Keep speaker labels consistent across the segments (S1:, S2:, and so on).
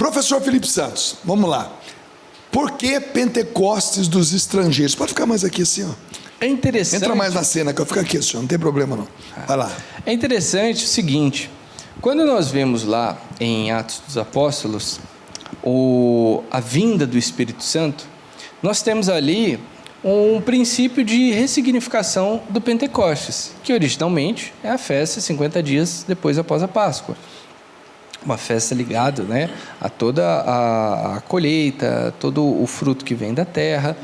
S1: Professor Felipe Santos, vamos lá. Por que Pentecostes dos estrangeiros? Pode ficar mais aqui assim, ó.
S2: É interessante.
S1: Entra mais na cena, que eu fico aqui, senhor, não tem problema não. Vai lá.
S2: É interessante o seguinte: quando nós vemos lá em Atos dos Apóstolos a vinda do Espírito Santo, nós temos ali um princípio de ressignificação do Pentecostes, que originalmente é a festa 50 dias depois após a Páscoa. Uma festa ligada, né, a toda a colheita, todo o fruto que vem da terra.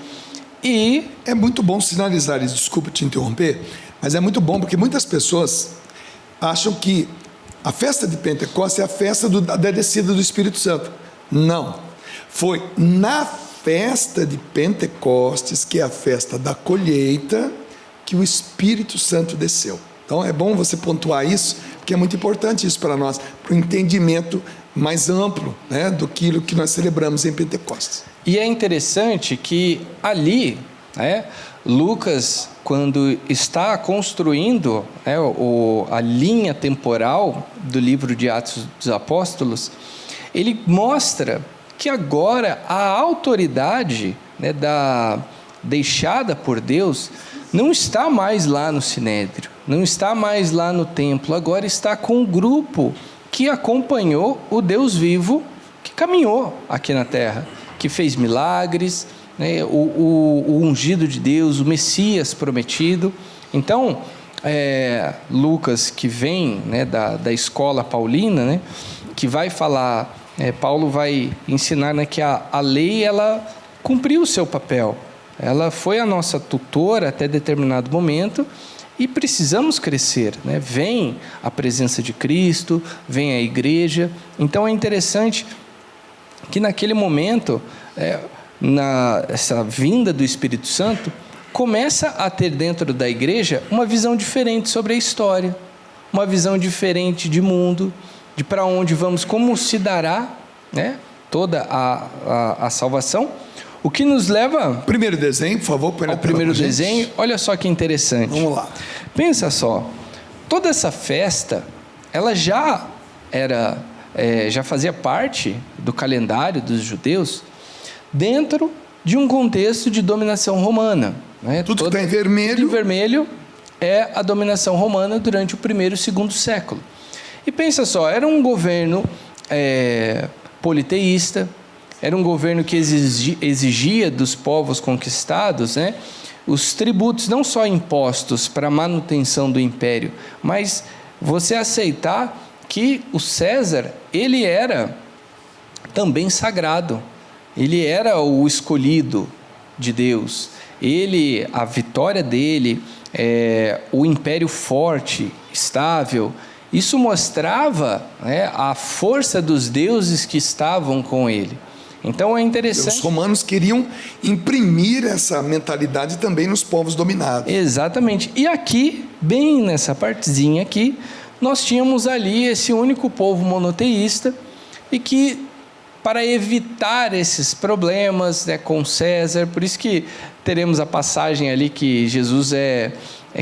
S2: E
S1: é muito bom sinalizar isso, desculpa te interromper, mas é muito bom porque muitas pessoas acham que a festa de Pentecostes é a festa da descida do Espírito Santo. Não, foi na festa de Pentecostes, que é a festa da colheita, que o Espírito Santo desceu. Então é bom você pontuar isso, porque é muito importante isso para nós, para o entendimento mais amplo, né, do que nós celebramos em Pentecostes.
S2: E é interessante que ali, né, Lucas, quando está construindo, né, a linha temporal do livro de Atos dos Apóstolos, ele mostra que agora a autoridade, né, deixada por Deus não está mais lá no Sinédrio, não está mais lá no templo, agora está com o grupo que acompanhou o Deus vivo que caminhou aqui na terra, que fez milagres, né, o ungido de Deus, o Messias prometido. Então, Lucas, que vem, né, da escola paulina, né, que vai falar, Paulo vai ensinar, né, que a lei ela cumpriu o seu papel, ela foi a nossa tutora até determinado momento, e precisamos crescer, né? Vem a presença de Cristo, vem a igreja. Então é interessante que naquele momento, essa vinda do Espírito Santo, começa a ter dentro da igreja uma visão diferente sobre a história, uma visão diferente de mundo, de para onde vamos, como se dará, né, toda a salvação. O que nos leva...
S1: Primeiro desenho, por favor.
S2: Ao primeiro desenho. Olha só que interessante.
S1: Vamos lá.
S2: Pensa só, toda essa festa, ela já já fazia parte do calendário dos judeus, dentro de um contexto de dominação romana, né?
S1: Tudo que está em vermelho.
S2: Tudo em vermelho é a dominação romana durante o primeiro e segundo século. E pensa só, era um governo politeísta, era um governo que exigia dos povos conquistados, né, os tributos não só impostos para a manutenção do império, mas você aceitar que o César, ele era também sagrado, ele era o escolhido de Deus, a vitória dele, o império forte, estável, isso mostrava, né, a força dos deuses que estavam com ele. Então é interessante.
S1: Os romanos queriam imprimir essa mentalidade também nos povos dominados.
S2: Exatamente. E aqui, bem nessa partezinha aqui, nós tínhamos ali esse único povo monoteísta e que, para evitar esses problemas, né, com César, por isso que teremos a passagem ali que Jesus é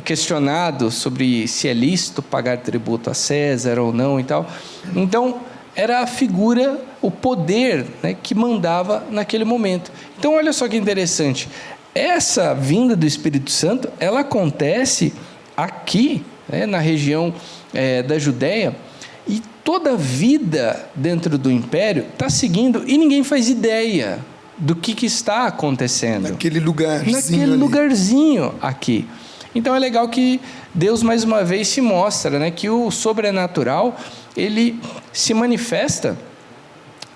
S2: questionado sobre se é lícito pagar tributo a César ou não e tal. Então, era a figura, o poder, né, que mandava naquele momento. Então, olha só que interessante. Essa vinda do Espírito Santo, ela acontece aqui, né, na região da Judéia, e toda a vida dentro do império está seguindo, e ninguém faz ideia do que está acontecendo.
S1: Naquele
S2: lugarzinho aqui. Então, é legal que Deus, mais uma vez, se mostra, né, que o sobrenatural, ele se manifesta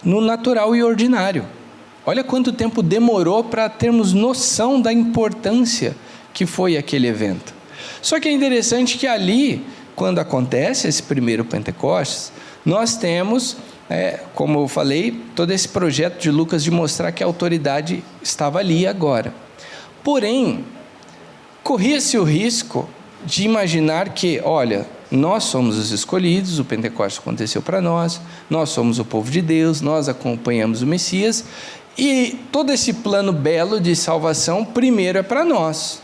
S2: no natural e ordinário. Olha quanto tempo demorou para termos noção da importância que foi aquele evento. Só que é interessante que ali, quando acontece esse primeiro Pentecostes, nós temos, como eu falei, todo esse projeto de Lucas de mostrar que a autoridade estava ali agora. Porém, corria-se o risco de imaginar que, olha, nós somos os escolhidos, o Pentecostes aconteceu para nós somos o povo de Deus, nós acompanhamos o Messias, e todo esse plano belo de salvação primeiro é para nós,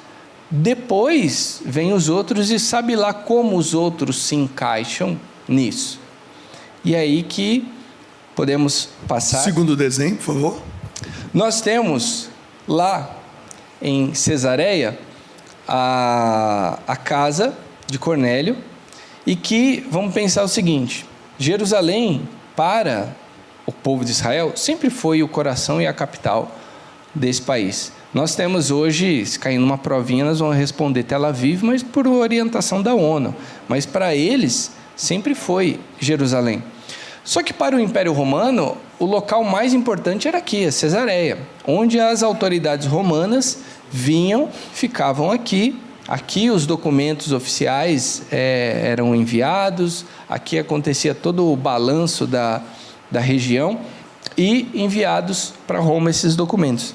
S2: depois vem os outros, e sabe lá como os outros se encaixam nisso. E aí que Podemos passar.
S1: Segundo desenho, por favor.
S2: Nós temos lá em Cesareia a casa de Cornélio, e que, vamos pensar o seguinte, Jerusalém, para o povo de Israel, sempre foi o coração e a capital desse país. Nós temos hoje, se cair numa provinha, nós vamos responder Tel Aviv, mas por orientação da ONU. Mas para eles, sempre foi Jerusalém. Só que para o Império Romano, o local mais importante era aqui, a Cesareia, onde as autoridades romanas vinham, ficavam aqui. Aqui os documentos oficiais eram enviados, aqui acontecia todo o balanço da região e enviados para Roma esses documentos.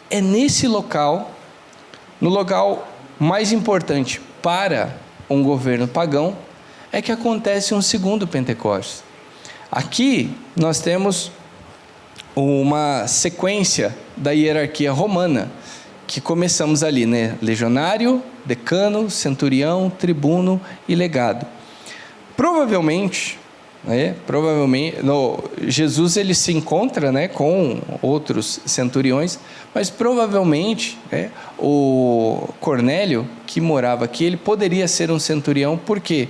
S2: É nesse local, no local mais importante para um governo pagão, é que acontece um segundo Pentecostes. Aqui nós temos uma sequência da hierarquia romana, que começamos ali, né? Legionário, decano, centurião, tribuno e legado. Provavelmente, Jesus ele se encontra, né, com outros centuriões, mas provavelmente, o Cornélio, que morava aqui, ele poderia ser um centurião, porque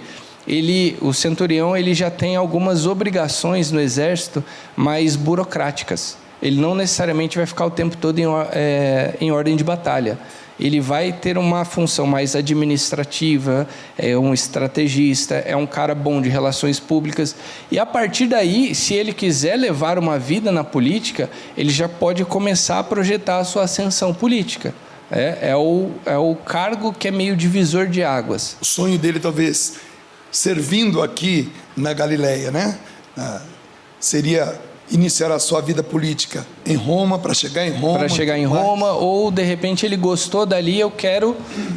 S2: o centurião ele já tem algumas obrigações no exército mais burocráticas. Ele não necessariamente vai ficar o tempo todo em ordem de batalha. Ele vai ter uma função mais administrativa, é um estrategista, é um cara bom de relações públicas. E a partir daí, se ele quiser levar uma vida na política, ele já pode começar a projetar a sua ascensão política. É o cargo que é meio divisor de águas.
S1: O sonho dele, talvez, servindo aqui na Galileia, né? Seria iniciar a sua vida política em Roma, para chegar em Roma.
S2: Para chegar em Roma, ou de repente ele gostou dali, eu quero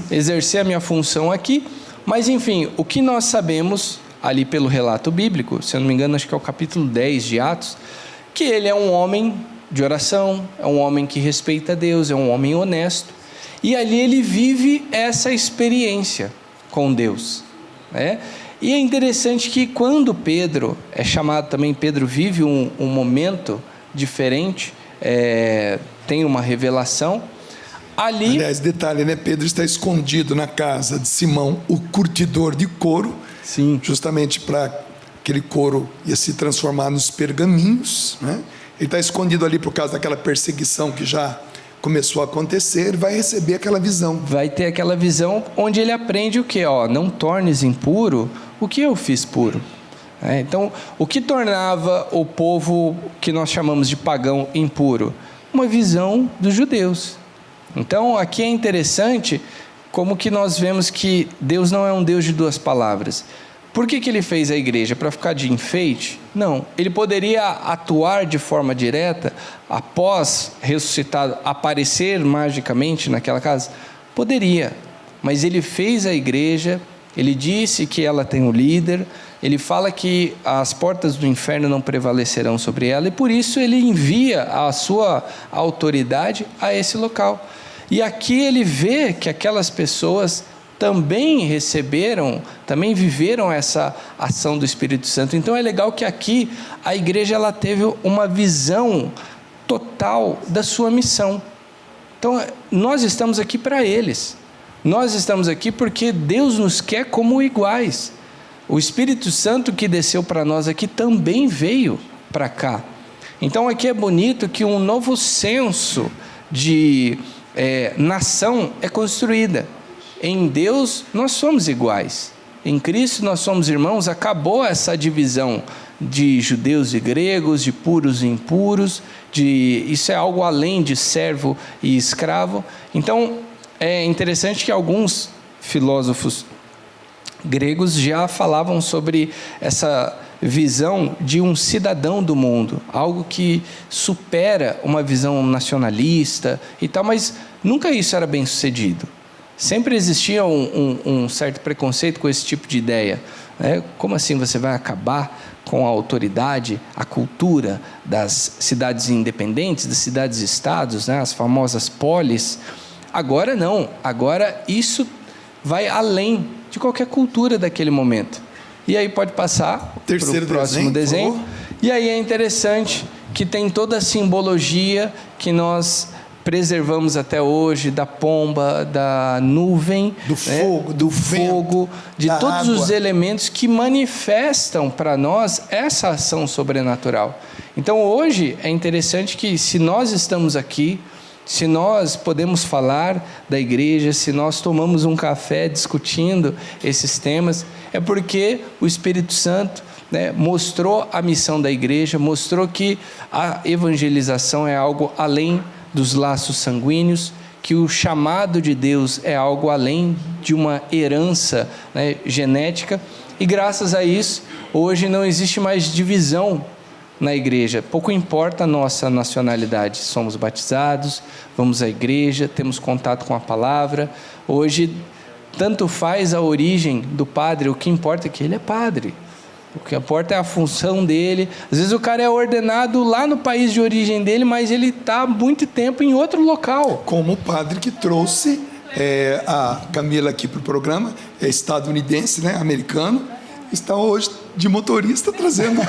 S2: exercer a minha função aqui. Mas enfim, o que nós sabemos ali pelo relato bíblico, se eu não me engano, acho que é o capítulo 10 de Atos, que ele é um homem de oração, é um homem que respeita a Deus, é um homem honesto, e ali ele vive essa experiência com Deus, né? E é interessante que quando Pedro é chamado também, Pedro vive um momento diferente, tem uma revelação. Ali... Aliás,
S1: detalhe, né? Pedro está escondido na casa de Simão, o curtidor de couro.
S2: Sim.
S1: Justamente para aquele couro ia se transformar nos pergaminhos, né? Ele está escondido ali por causa daquela perseguição que já começou a acontecer, ele vai receber aquela visão.
S2: Vai ter aquela visão onde ele aprende o quê? Não tornes impuro o que eu fiz puro. Então, o que tornava o povo que nós chamamos de pagão impuro? Uma visão dos judeus. Então, aqui é interessante como que nós vemos que Deus não é um Deus de duas palavras. Por que ele fez a igreja? Para ficar de enfeite? Não. Ele poderia atuar de forma direta, após ressuscitado, aparecer magicamente naquela casa? Poderia. Mas ele fez a igreja, ele disse que ela tem um líder, ele fala que as portas do inferno não prevalecerão sobre ela, e por isso ele envia a sua autoridade a esse local. E aqui ele vê que aquelas pessoas também receberam, também viveram essa ação do Espírito Santo. Então é legal que aqui a igreja ela teve uma visão total da sua missão. Então nós estamos aqui para eles. Nós estamos aqui porque Deus nos quer como iguais. O Espírito Santo que desceu para nós aqui também veio para cá. Então aqui é bonito que um novo senso de nação é construída. Em Deus nós somos iguais. Em Cristo nós somos irmãos. Acabou essa divisão de judeus e gregos, de puros e impuros. Isso é algo além de servo e escravo. Então é interessante que alguns filósofos gregos já falavam sobre essa visão de um cidadão do mundo, algo que supera uma visão nacionalista e tal, mas nunca isso era bem sucedido. Sempre existia um certo preconceito com esse tipo de ideia. Como assim você vai acabar com a autoridade, a cultura das cidades independentes, das cidades-estados, as famosas polis? Agora não, agora isso vai além de qualquer cultura daquele momento. E aí pode passar para o próximo desenho, E aí é interessante que tem toda a simbologia que nós preservamos até hoje, da pomba, da nuvem,
S1: do fogo, do
S2: fogo, de todos
S1: água.
S2: os elementos que manifestam para nós essa ação sobrenatural. Então hoje é interessante que, se nós estamos aqui, se nós podemos falar da igreja, se nós tomamos um café discutindo esses temas, é porque o Espírito Santo, né, mostrou a missão da igreja, mostrou que a evangelização é algo além dos laços sanguíneos, que o chamado de Deus é algo além de uma herança, né, genética, e graças a isso, hoje não existe mais divisão na igreja. Pouco importa a nossa nacionalidade, somos batizados, vamos à igreja, temos contato com a palavra. Hoje, tanto faz a origem do padre, o que importa é que ele é padre. O que importa é a função dele. Às vezes o cara é ordenado lá no país de origem dele, mas ele está há muito tempo em outro local.
S1: Como o padre que trouxe a Camila aqui para o programa, é estadunidense, né, americano, está hoje de motorista trazendo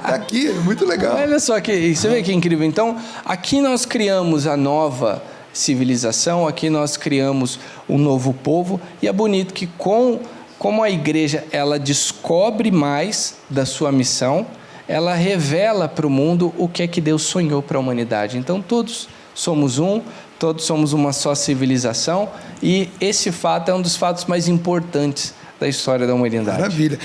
S1: aqui, é muito legal.
S2: Olha só, você vê que incrível. Então, aqui nós criamos a nova civilização, aqui nós criamos um novo povo, e é bonito que como a igreja ela descobre mais da sua missão, ela revela para o mundo o que é que Deus sonhou para a humanidade. Então todos somos todos somos uma só civilização, e esse fato é um dos fatos mais importantes da história da humanidade.
S1: Maravilha.